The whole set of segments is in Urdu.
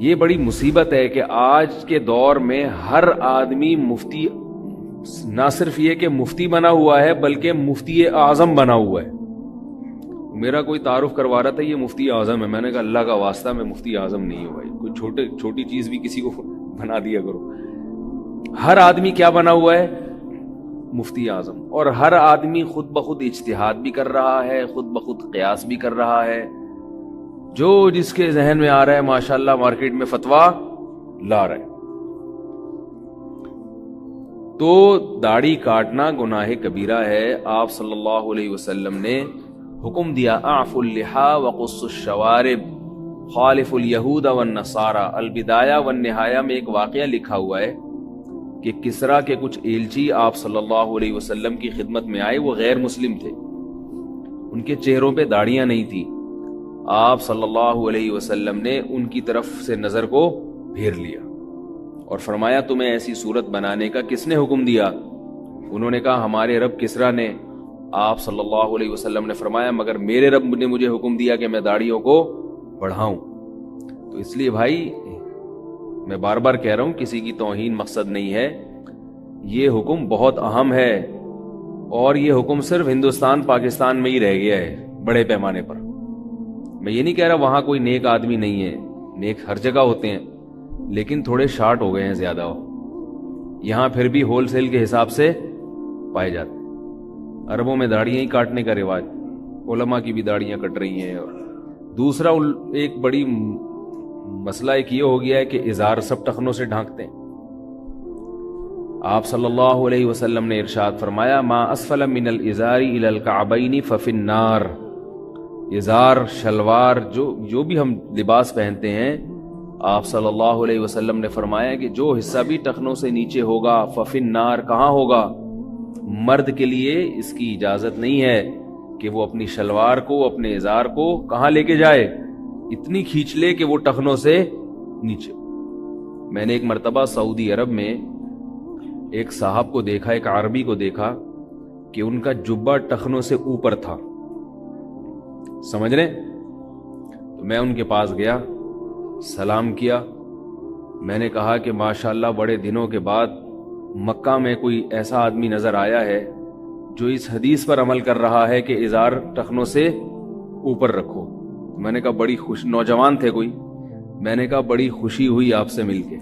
یہ بڑی مصیبت ہے کہ آج کے دور میں ہر آدمی مفتی، نہ صرف یہ کہ مفتی بنا ہوا ہے بلکہ مفتی اعظم بنا ہوا ہے. میرا کوئی تعارف کروا رہا تھا یہ مفتی اعظم ہے، میں نے کہا اللہ کا واسطہ میں مفتی اعظم نہیں ہوں بھائی، کوئی چھوٹی چیز بھی کسی کو بنا دیا کرو. ہر آدمی کیا بنا ہوا ہے؟ مفتی اعظم. اور ہر آدمی خود بخود اجتہاد بھی کر رہا ہے، خود بخود قیاس بھی کر رہا ہے، جو جس کے ذہن میں آ رہا ہے ماشاءاللہ مارکیٹ میں فتویٰ لا رہا ہے. تو داڑھی کاٹنا گناہ کبیرہ ہے. آپ صلی اللہ علیہ وسلم نے حکم دیا اعفوا اللحا وقصوا الشوارب خالف الیہود والنصارى. البدایہ والنہایہ میں ایک واقعہ لکھا ہوا ہے کہ کسریٰ کے کچھ ایلچی آپ صلی اللہ علیہ وسلم کی خدمت میں آئے، وہ غیر مسلم تھے، ان کے چہروں پہ داڑیاں نہیں تھی. آپ صلی اللہ علیہ وسلم نے ان کی طرف سے نظر کو پھیر لیا اور فرمایا تمہیں ایسی صورت بنانے کا کس نے حکم دیا؟ انہوں نے کہا ہمارے رب کسریٰ نے. آپ صلی اللہ علیہ وسلم نے فرمایا مگر میرے رب نے مجھے حکم دیا کہ میں داڑھیوں کو بڑھاؤں. تو اس لیے بھائی میں بار بار کہہ رہا ہوں، کسی کی توہین مقصد نہیں ہے، یہ حکم بہت اہم ہے اور یہ حکم صرف ہندوستان پاکستان میں ہی رہ گیا ہے بڑے پیمانے پر. میں یہ نہیں کہہ رہا وہاں کوئی نیک آدمی نہیں ہے، نیک ہر جگہ ہوتے ہیں، لیکن تھوڑے شارٹ ہو گئے ہیں زیادہ. یہاں پھر بھی ہول سیل کے حساب سے پائے جاتے ہیں. عربوں میں داڑیاں ہی کاٹنے کا رواج، علماء کی بھی داڑیاں کٹ رہی ہیں. اور دوسرا ایک بڑی مسئلہ ایک یہ ہو گیا ہے کہ ازار سب ٹخنوں سے ڈھانکتے ہیں. آپ صلی اللہ علیہ وسلم نے ارشاد فرمایا ما اسفل من الازار الى الكعبین ففی النار. ازار، شلوار، جو بھی ہم لباس پہنتے ہیں، آپ صلی اللہ علیہ وسلم نے فرمایا کہ جو حصہ بھی ٹخنوں سے نیچے ہوگا ففی النار. کہاں ہوگا؟ مرد کے لیے اس کی اجازت نہیں ہے کہ وہ اپنی شلوار کو، اپنے ازار کو کہاں لے کے جائے، اتنی کھینچ لے کہ وہ ٹخنوں سے نیچے. میں نے ایک مرتبہ سعودی عرب میں ایک صاحب کو دیکھا، ایک عربی کو دیکھا کہ ان کا جبہ ٹخنوں سے اوپر تھا، سمجھ رہے؟ تو میں ان کے پاس گیا، سلام کیا. میں نے کہا کہ ماشاءاللہ بڑے دنوں کے بعد مکہ میں کوئی ایسا آدمی نظر آیا ہے جو اس حدیث پر عمل کر رہا ہے کہ ازار ٹخنوں سے اوپر رکھو. میں نے کہا بڑی خوش، نوجوان تھے کوئی، میں نے کہا بڑی خوشی ہوئی آپ سے مل کے،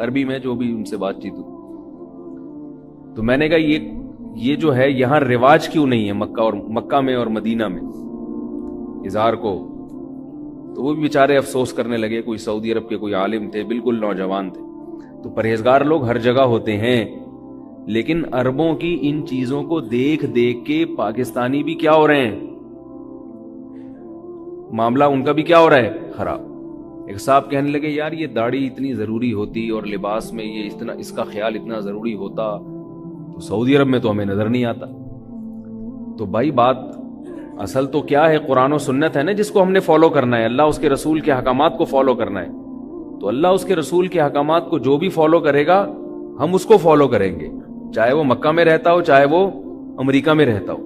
عربی میں جو بھی ان سے بات چیت ہوئی. تو میں نے کہا یہ جو ہے یہاں رواج کیوں نہیں ہے مکہ میں اور مدینہ میں ازار کو؟ تو وہ بھی بیچارے افسوس کرنے لگے. کوئی سعودی عرب کے کوئی عالم تھے، بالکل نوجوان تھے. تو پرہیزگار لوگ ہر جگہ ہوتے ہیں، لیکن عربوں کی ان چیزوں کو دیکھ دیکھ کے پاکستانی بھی کیا ہو رہے ہیں، معاملہ ان کا بھی کیا ہو رہا ہے، خراب. ایک صاحب کہنے لگے یار یہ داڑھی اتنی ضروری ہوتی اور لباس میں یہ اتنا، اس کا خیال اتنا ضروری ہوتا تو سعودی عرب میں تو ہمیں نظر نہیں آتا. تو بھائی بات اصل تو کیا ہے؟ قرآن و سنت ہے نا جس کو ہم نے فالو کرنا ہے، اللہ اس کے رسول کے احکامات کو فالو کرنا ہے. تو اللہ اس کے رسول کے احکامات کو جو بھی فالو کرے گا ہم اس کو فالو کریں گے، چاہے وہ مکہ میں رہتا ہو چاہے وہ امریکہ میں رہتا ہو.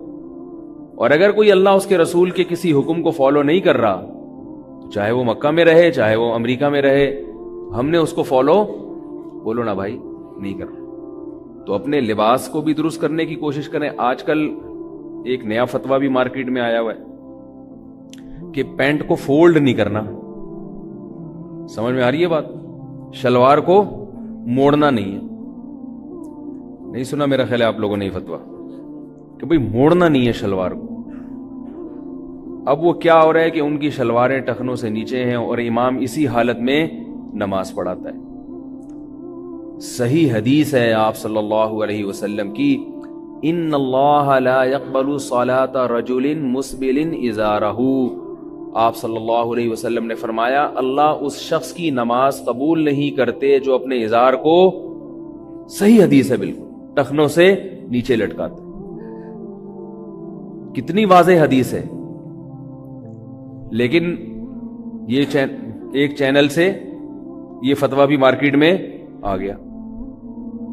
اور اگر کوئی اللہ اس کے رسول کے کسی حکم کو فالو نہیں کر رہا، چاہے وہ مکہ میں رہے چاہے وہ امریکہ میں رہے، ہم نے اس کو فالو، بولو نا بھائی، نہیں کرنا. تو اپنے لباس کو بھی درست کرنے کی کوشش کریں. آج کل ایک نیا فتویٰ بھی مارکیٹ میں آیا ہوا ہے کہ پینٹ کو فولڈ نہیں کرنا. سمجھ میں آ رہی ہے بات؟ شلوار کو موڑنا نہیں ہے. نہیں سنا میرا خیال ہے آپ لوگوں نے یہ فتویٰ کہ بھئی موڑنا نہیں ہے شلوار کو. اب وہ کیا ہو رہا ہے کہ ان کی شلواریں ٹخنوں سے نیچے ہیں اور امام اسی حالت میں نماز پڑھاتا ہے. صحیح حدیث ہے آپ صلی اللہ علیہ وسلم کی، ان اللہ لا يقبل صلاة رجل مسبل ازارہ. آپ صلی اللہ علیہ وسلم نے فرمایا اللہ اس شخص کی نماز قبول نہیں کرتے جو اپنے ازار کو، صحیح حدیث ہے بالکل، ٹخنوں سے نیچے لٹکاتے. کتنی واضح حدیث ہے. لیکن یہ ایک چینل سے یہ فتویٰ بھی مارکیٹ میں آ گیا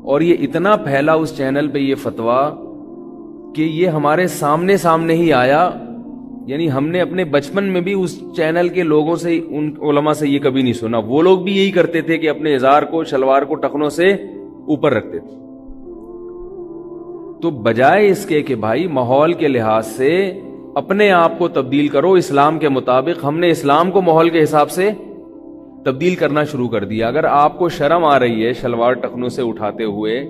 اور یہ اتنا پھیلا اس چینل پہ یہ فتویٰ کہ یہ ہمارے سامنے ہی آیا یعنی ہم نے اپنے بچپن میں بھی اس چینل کے لوگوں سے، ان علماء سے یہ کبھی نہیں سنا. وہ لوگ بھی یہی کرتے تھے کہ اپنے ازار کو، شلوار کو ٹخنوں سے اوپر رکھتے تھے. تو بجائے اس کے کہ بھائی ماحول کے لحاظ سے اپنے آپ کو تبدیل کرو اسلام کے مطابق، ہم نے اسلام کو ماحول کے حساب سے تبدیل کرنا شروع کر دیا. اگر آپ کو شرم آ رہی ہے شلوار ٹخنوں سے اٹھاتے ہوئے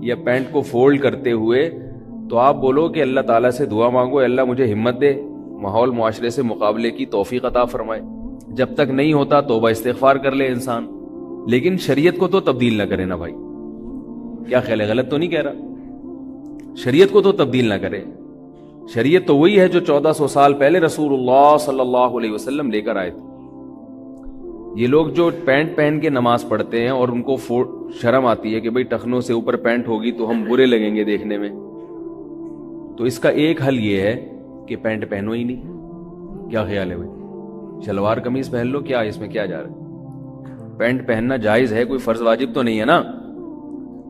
یا پینٹ کو فولڈ کرتے ہوئے، تو آپ بولو کہ اللہ تعالیٰ سے دعا مانگو، اللہ مجھے ہمت دے، ماحول معاشرے سے مقابلے کی توفیق عطا فرمائے. جب تک نہیں ہوتا توبہ استغفار کر لے انسان، لیکن شریعت کو تو تبدیل نہ کرے نا بھائی. کیا خیال ہے؟ غلط تو نہیں کہہ رہا؟ شریعت کو تو تبدیل نہ کرے. شریعت تو وہی ہے جو 1400 سال پہلے رسول اللہ صلی اللہ علیہ وسلم لے کر آئے تھے. یہ لوگ جو پینٹ پہن کے نماز پڑھتے ہیں اور ان کو شرم آتی ہے کہ بھئی ٹخنوں سے اوپر پینٹ ہوگی تو ہم برے لگیں گے دیکھنے میں، تو اس کا ایک حل یہ ہے کہ پینٹ پہنو ہی نہیں. کیا خیال ہے بھائی؟ شلوار قمیض پہن لو، کیا اس میں کیا جا رہا ہے؟ پینٹ پہننا جائز ہے، کوئی فرض واجب تو نہیں ہے نا.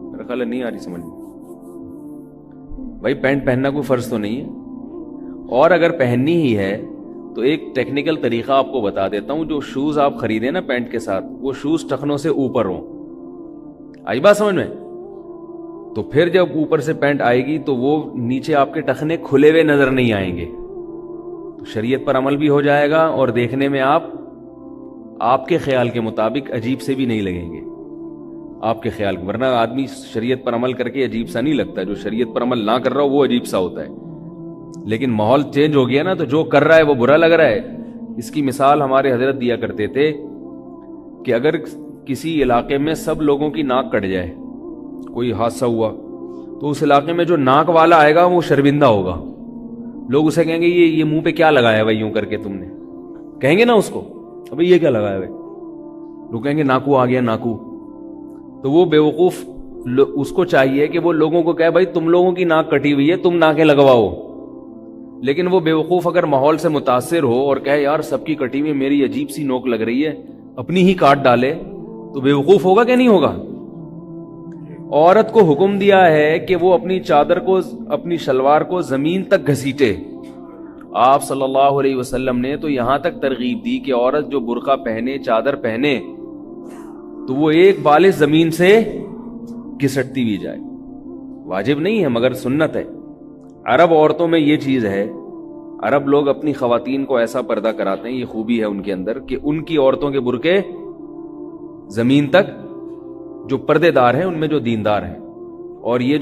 میرا خیال ہے نہیں آ رہی سمجھ میں بھائی. پینٹ پہننا کوئی فرض تو نہیں ہے، اور اگر پہننی ہی ہے تو ایک ٹیکنیکل طریقہ آپ کو بتا دیتا ہوں. جو شوز آپ خریدیں نا پینٹ کے ساتھ، وہ شوز ٹخنوں سے اوپر ہوں. آئی بات سمجھ میں؟ تو پھر جب اوپر سے پینٹ آئے گی تو وہ نیچے آپ کے ٹخنے کھلے ہوئے نظر نہیں آئیں گے. تو شریعت پر عمل بھی ہو جائے گا اور دیکھنے میں آپ کے خیال کے مطابق عجیب سے بھی نہیں لگیں گے آپ کے خیال. ورنہ آدمی شریعت پر عمل کر کے عجیب سا نہیں لگتا، جو شریعت پر عمل نہ کر رہا ہو وہ عجیب سا ہوتا ہے. لیکن ماحول چینج ہو گیا نا، تو جو کر رہا ہے وہ برا لگ رہا ہے. اس کی مثال ہمارے حضرت دیا کرتے تھے کہ اگر کسی علاقے میں سب لوگوں کی ناک کٹ جائے، کوئی حادثہ ہوا، تو اس علاقے میں جو ناک والا آئے گا وہ شرمندہ ہوگا. لوگ اسے کہیں گے یہ منہ پہ کیا لگایا بھائی یوں کر کے تم نے، کہیں گے نا اس کو ابھی یہ کیا لگایا بھائی. لوگ کہیں گے ناکو آ گیا ناکو. تو وہ بیوقوف اس کو چاہیے کہ وہ لوگوں کو کہے بھائی تم لوگوں کی ناک کٹی ہوئی ہے، تم ناکیں لگواؤ. لیکن وہ بیوقوف اگر ماحول سے متاثر ہو اور کہے یار سب کی کٹی ہوئی میری عجیب سی نوک لگ رہی ہے، اپنی ہی کاٹ ڈالے، تو بیوقوف ہوگا کہ نہیں ہوگا؟ عورت کو حکم دیا ہے کہ وہ اپنی چادر کو، اپنی شلوار کو زمین تک گھسیٹے. آپ صلی اللہ علیہ وسلم نے تو یہاں تک ترغیب دی کہ عورت جو برقع پہنے، چادر پہنے، تو وہ ایک بالش زمین سے گھسٹتی بھی جائے. واجب نہیں ہے مگر سنت ہے. عرب عورتوں میں یہ چیز ہے، عرب لوگ اپنی خواتین کو ایسا پردہ کراتے ہیں، یہ خوبی ہے ان کے اندر کہ ان کی عورتوں کے برقعے زمین تک، جو پردے دار ہیں ان میں جو دیندار ہیں، اور یہ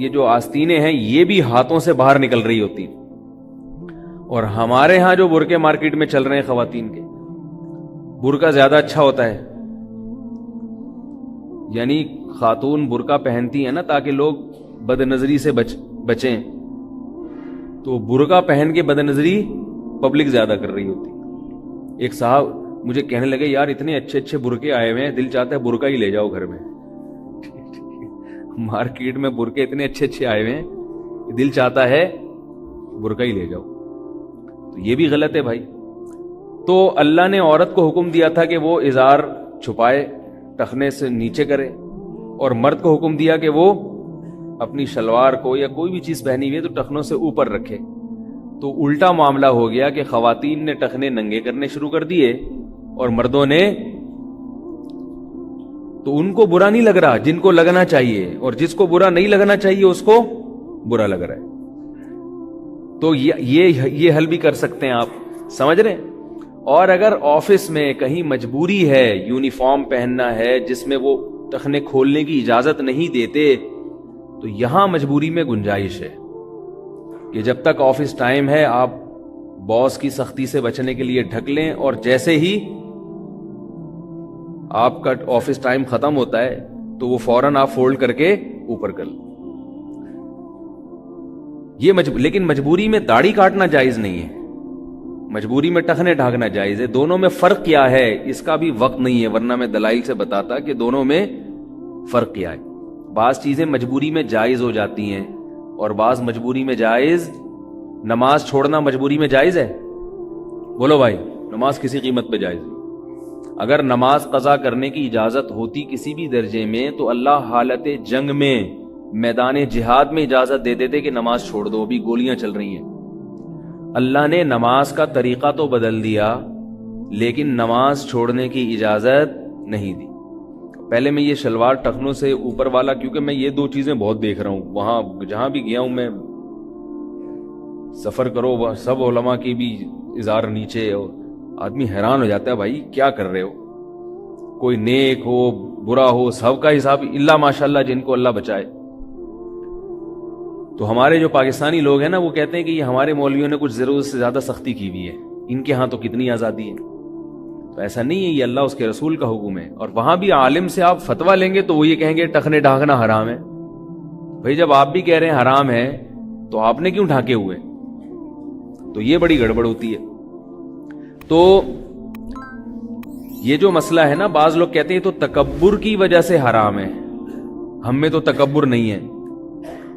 جو آستینیں ہیں یہ بھی ہاتھوں سے باہر نکل رہی ہوتی ہیں. اور ہمارے ہاں جو برقعے مارکیٹ میں چل رہے ہیں خواتین کے، برقع زیادہ اچھا ہوتا ہے. یعنی خاتون برقع پہنتی ہیں نا تاکہ لوگ بد نظری سے بچیں، تو برقع پہن کے بد نظری پبلک زیادہ کر رہی ہوتی. ایک صاحب مجھے کہنے لگے یار اتنے اچھے اچھے برقعے آئے ہوئے ہیں، دل چاہتا ہے برقع ہی لے جاؤ گھر میں. مارکیٹ میں برقعے اتنے اچھے اچھے آئے ہوئے ہیں، دل چاہتا ہے برقع ہی لے جاؤ. تو یہ بھی غلط ہے بھائی. تو اللہ نے عورت کو حکم دیا تھا کہ وہ ازار چھپائے، ٹخنے سے نیچے کرے، اور مرد کو حکم دیا کہ وہ اپنی شلوار کو یا کوئی بھی چیز پہنی ہوئی ہے تو ٹخنوں سے اوپر رکھے. تو الٹا معاملہ ہو گیا کہ خواتین نے ٹخنے ننگے کرنے شروع کر دیے اور مردوں نے، تو ان کو برا نہیں لگ رہا جن کو لگنا چاہیے، اور جس کو برا نہیں لگنا چاہیے اس کو برا لگ رہا ہے. تو یہ حل بھی کر سکتے ہیں آپ، سمجھ رہے ہیں. اور اگر آفس میں کہیں مجبوری ہے، یونیفارم پہننا ہے جس میں وہ ٹخنے کھولنے کی اجازت نہیں دیتے، تو یہاں مجبوری میں گنجائش ہے کہ جب تک آفس ٹائم ہے آپ باس کی سختی سے بچنے کے لیے ڈھک لیں، اور جیسے ہی آپ کا آفس ٹائم ختم ہوتا ہے تو وہ فوراً آپ فولڈ کر کے اوپر کر لیں. لیکن مجبوری میں داڑھی کاٹنا جائز نہیں ہے، مجبوری میں ٹخنے ڈھانکنا جائز ہے. دونوں میں فرق کیا ہے اس کا بھی وقت نہیں ہے، ورنہ میں دلائل سے بتاتا کہ دونوں میں فرق کیا ہے. بعض چیزیں مجبوری میں جائز ہو جاتی ہیں اور بعض مجبوری میں جائز. نماز چھوڑنا مجبوری میں جائز ہے؟ بولو بھائی، نماز کسی قیمت پہ جائز نہیں. اگر نماز قضا کرنے کی اجازت ہوتی کسی بھی درجے میں تو اللہ حالت جنگ میں، میدان جہاد میں اجازت دے دیتے کہ نماز چھوڑ دو، ابھی گولیاں چل رہی ہیں. اللہ نے نماز کا طریقہ تو بدل دیا لیکن نماز چھوڑنے کی اجازت نہیں دی. پہلے میں یہ شلوار ٹخنوں سے اوپر والا، کیونکہ میں یہ دو چیزیں بہت دیکھ رہا ہوں، وہاں جہاں بھی گیا ہوں میں، سفر کرو سب علماء کی بھی ازار نیچے، اور آدمی حیران ہو جاتا ہے بھائی کیا کر رہے ہو. کوئی نیک ہو برا ہو سب کا حساب، اللہ ماشاءاللہ جن کو اللہ بچائے. تو ہمارے جو پاکستانی لوگ ہیں نا وہ کہتے ہیں کہ یہ ہمارے مولویوں نے کچھ ضرورت سے زیادہ سختی کی ہوئی ہے، ان کے ہاں تو کتنی آزادی ہے. تو ایسا نہیں ہے، یہ اللہ اس کے رسول کا حکم ہے. اور وہاں بھی عالم سے آپ فتویٰ لیں گے تو وہ یہ کہیں گے ٹخنے ڈھانکنا حرام ہے. بھائی جب آپ بھی کہہ رہے ہیں حرام ہے تو آپ نے کیوں ڈھانکے ہوئے؟ تو یہ بڑی گڑبڑ ہوتی ہے. تو یہ جو مسئلہ ہے نا، بعض لوگ کہتے ہیں تو تکبر کی وجہ سے حرام ہے، ہم میں تو تکبر نہیں ہے.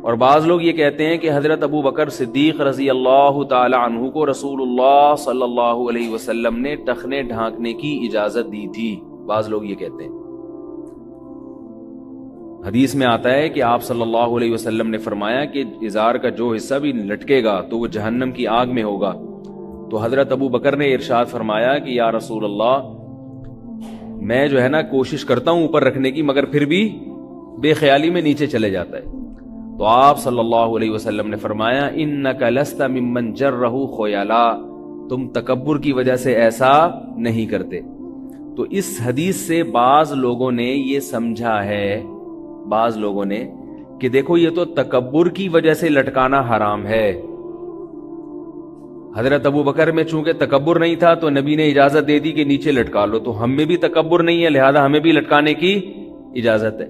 اور بعض لوگ یہ کہتے ہیں کہ حضرت ابو بکر صدیق رضی اللہ تعالی عنہ کو رسول اللہ صلی اللہ علیہ وسلم نے ٹخنے ڈھانکنے کی اجازت دی تھی. بعض لوگ یہ کہتے ہیں. حدیث میں آتا ہے کہ آپ صلی اللہ علیہ وسلم نے فرمایا کہ ازار کا جو حصہ بھی لٹکے گا تو وہ جہنم کی آگ میں ہوگا. تو حضرت ابو بکر نے ارشاد فرمایا کہ یا رسول اللہ، میں جو ہے نا کوشش کرتا ہوں اوپر رکھنے کی، مگر پھر بھی بے خیالی میں نیچے چلے جاتا ہے. تو آپ صلی اللہ علیہ وسلم نے فرمایا انک لست ممن جرہ خیلا، تم تکبر کی وجہ سے ایسا نہیں کرتے. تو اس حدیث سے بعض لوگوں نے یہ سمجھا ہے، بعض لوگوں نے، کہ دیکھو یہ تو تکبر کی وجہ سے لٹکانا حرام ہے. حضرت ابو بکر میں چونکہ تکبر نہیں تھا تو نبی نے اجازت دے دی کہ نیچے لٹکا لو، تو ہم میں بھی تکبر نہیں ہے لہذا ہمیں بھی لٹکانے کی اجازت ہے.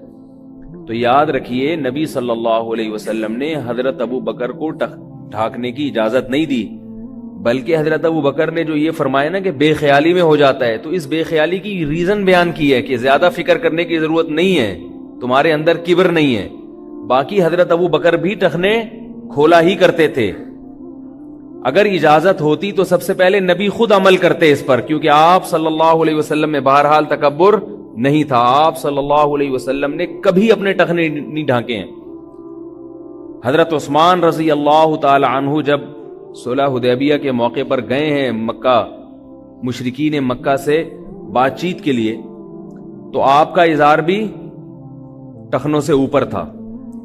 تو یاد رکھیے نبی صلی اللہ علیہ وسلم نے حضرت ابو بکر کو ڈھانکنے کی اجازت نہیں دی، بلکہ حضرت ابو بکر نے جو یہ فرمایا نا کہ بے خیالی میں ہو جاتا ہے، تو اس بے خیالی کی ریزن بیان کی ہے کہ زیادہ فکر کرنے کی ضرورت نہیں ہے، تمہارے اندر کبر نہیں ہے. باقی حضرت ابو بکر بھی ٹخنے کھولا ہی کرتے تھے. اگر اجازت ہوتی تو سب سے پہلے نبی خود عمل کرتے اس پر، کیونکہ آپ صلی اللہ علیہ وسلم میں بہرحال تکبر نہیں تھا. آپ صلی اللہ علیہ وسلم نے کبھی اپنے ٹخنے نہیں ڈھانکے ہیں. حضرت عثمان رضی اللہ تعالی عنہ جب صلح حدیبیہ کے موقع پر گئے ہیں مکہ، مشرکین مکہ سے بات چیت کے لیے، تو آپ کا ازار بھی ٹخنوں سے اوپر تھا.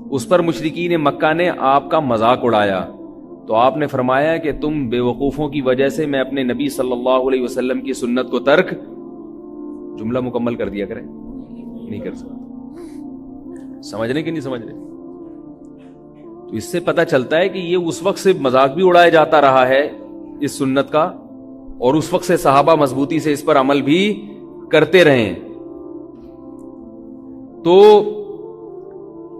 اس پر مشرکین مکہ نے آپ کا مذاق اڑایا. تو آپ نے فرمایا کہ تم بے وقوفوں کی وجہ سے میں اپنے نبی صلی اللہ علیہ وسلم کی سنت کو ترک، جملہ مکمل کر دیا کریں، نہیں کر سکتے. سمجھ رہے کہ نہیں سمجھ رہے؟ تو اس سے پتہ چلتا ہے کہ یہ اس وقت سے مذاق بھی اڑایا جاتا رہا ہے اس سنت کا، اور اس وقت سے صحابہ مضبوطی سے اس پر عمل بھی کرتے رہے ہیں. تو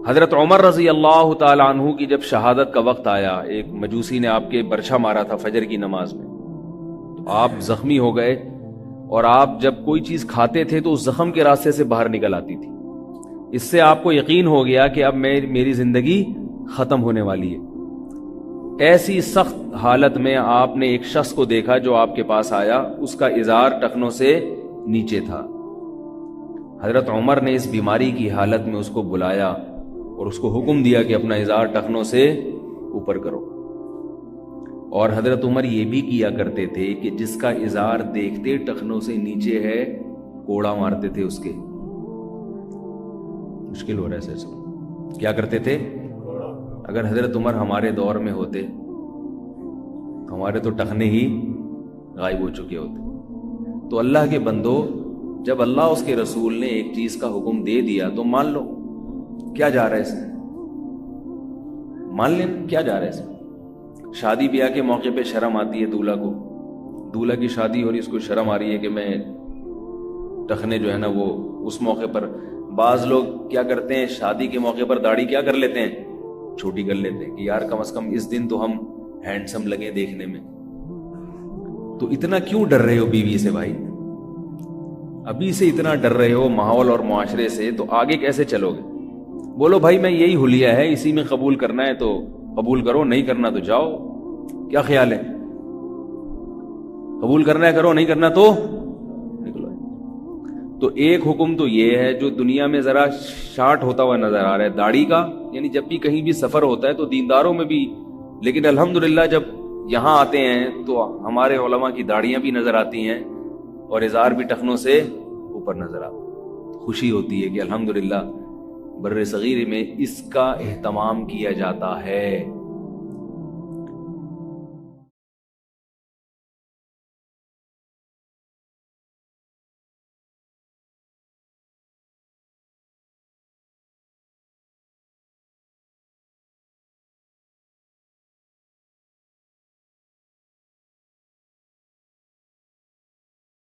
حضرت عمر رضی اللہ تعالی عنہ کی جب شہادت کا وقت آیا، ایک مجوسی نے آپ کے برچھا مارا تھا فجر کی نماز میں، تو آپ زخمی ہو گئے، اور آپ جب کوئی چیز کھاتے تھے تو اس زخم کے راستے سے باہر نکل آتی تھی. اس سے آپ کو یقین ہو گیا کہ اب میری زندگی ختم ہونے والی ہے. ایسی سخت حالت میں آپ نے ایک شخص کو دیکھا جو آپ کے پاس آیا، اس کا ازار ٹخنوں سے نیچے تھا. حضرت عمر نے اس بیماری کی حالت میں اس کو بلایا اور اس کو حکم دیا کہ اپنا ازار ٹخنوں سے اوپر کرو. اور حضرت عمر یہ بھی کیا کرتے تھے کہ جس کا ازار دیکھتے ٹخنوں سے نیچے ہے کوڑا مارتے تھے اس کے. مشکل ہو رہا ہے سر، کیا کرتے تھے؟ اگر حضرت عمر ہمارے دور میں ہوتے، ہمارے تو ٹخنے ہی غائب ہو چکے ہوتے. تو اللہ کے بندو، جب اللہ اس کے رسول نے ایک چیز کا حکم دے دیا تو مان لو. کیا جا رہا ہے اس میں؟ مان لیں، کیا جا رہا ہے اس میں؟ شادی بیاہ کے موقع پہ شرم آتی ہے دولہا کو، دولہا کی شادی ہو رہی، اس کو شرم آ رہی ہے کہ میں ٹخنے جو ہے نا وہ اس موقع پر. بعض لوگ کیا کرتے ہیں شادی کے موقع پر داڑھی کیا کر لیتے ہیں؟ چھوٹی کر لیتے ہیں کہ یار کم از کم اس دن تو ہم ہینڈسم لگے دیکھنے میں. تو اتنا کیوں ڈر رہے ہو بیوی سے بھائی؟ ابھی سے اتنا ڈر رہے ہو ماحول اور معاشرے سے تو آگے کیسے چلو گے؟ بولو بھائی میں یہی حلیہ ہے، اسی میں قبول کرنا ہے تو قبول کرو، نہیں کرنا تو جاؤ. کیا خیال ہے؟ قبول کرنا ہے کرو، نہیں کرنا تو نکلو. تو ایک حکم تو یہ ہے جو دنیا میں ذرا شارٹ ہوتا ہوا نظر آ رہا ہے، داڑھی کا. یعنی جب بھی کہیں بھی سفر ہوتا ہے تو دینداروں میں بھی، لیکن الحمدللہ جب یہاں آتے ہیں تو ہمارے علماء کی داڑیاں بھی نظر آتی ہیں اور ازار بھی ٹخنوں سے اوپر نظر آتا ہے. خوشی ہوتی ہے کہ الحمدللہ بر صغیر میں اس کا اہتمام کیا جاتا ہے.